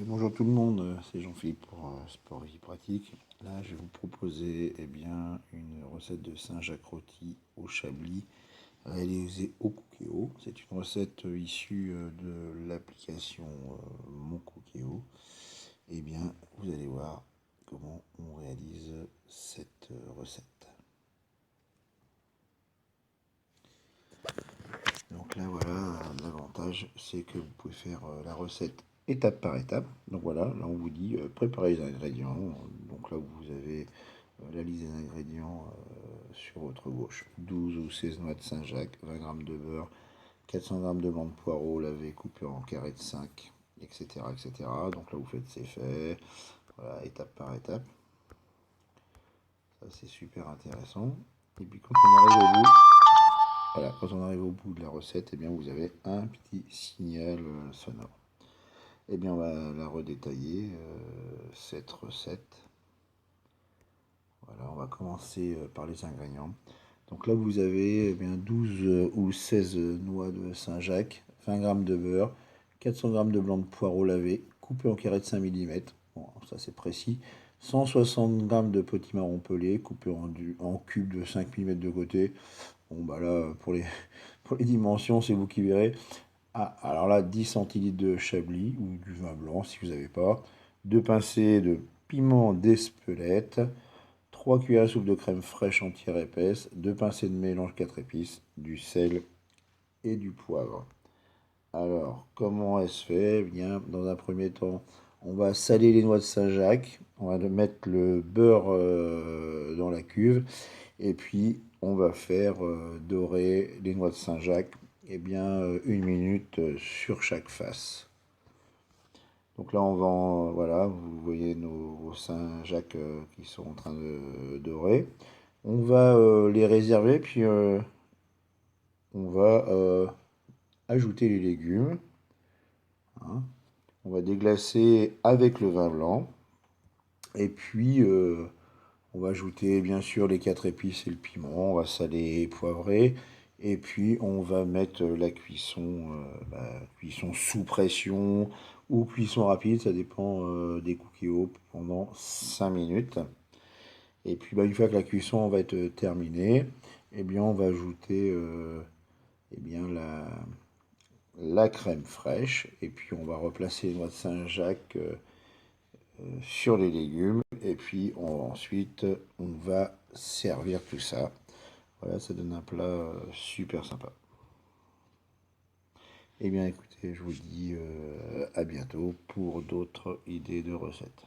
Bonjour tout le monde, c'est Jean-Philippe pour Sport Vie Pratique. Là, je vais vous proposer une recette de Saint-Jacques rôti au Chablis réalisée au Cookéo. C'est une recette issue de l'application Mon Cookéo. Vous allez voir comment on réalise cette recette. Donc là, voilà, l'avantage, c'est que vous pouvez faire la recette étape par étape. Donc voilà, là, on vous dit préparez les ingrédients. Donc là, vous avez la liste des ingrédients sur votre gauche. 12 ou 16 noix de Saint-Jacques, 20 g de beurre, 400 g de blanc de poireau lavé, coupé en carrés de 5, etc., etc. Donc là, vous faites ces faits, voilà, étape par étape. Ça, c'est super intéressant. Et puis, quand on arrive au bout, voilà, quand on arrive au bout de la recette, vous avez un petit signal sonore. On va la redétailler, cette recette. Voilà, on va commencer par les ingrédients. Donc là, vous avez 12 ou 16 noix de Saint-Jacques, 20 g de beurre, 400 g de blanc de poireau lavé, coupé en carrés de 5 mm. Bon, ça c'est précis. 160 g de petits marrons pelés, coupés en cubes de 5 mm de côté. Bon, bah là, pour les dimensions, c'est vous qui verrez. Ah, alors là, 10 centilitres de Chablis ou du vin blanc si vous n'avez pas. 2 pincées de piment d'Espelette. 3 cuillères à soupe de crème fraîche entière épaisse. 2 pincées de mélange 4 épices. Du sel et du poivre. Alors, comment elle se fait? Dans un premier temps, on va saler les noix de Saint-Jacques. On va mettre le beurre dans la cuve. Et puis, on va faire dorer les noix de Saint-Jacques 1 minute sur chaque face. Donc là, voilà, vous voyez nos Saint-Jacques qui sont en train de dorer. On va les réserver, puis on va ajouter les légumes. Hein. On va déglacer avec le vin blanc. Et puis, on va ajouter bien sûr les 4 épices et le piment. On va saler et poivrer. Et puis, on va mettre la cuisson, cuisson sous pression ou cuisson rapide. Ça dépend des cookies pendant 5 minutes. Et puis, une fois que la cuisson va être terminée, on va ajouter la crème fraîche. Et puis, on va replacer les noix de Saint-Jacques sur les légumes. Et puis, ensuite, on va servir tout ça. Voilà, ça donne un plat super sympa. Écoutez, je vous dis à bientôt pour d'autres idées de recettes.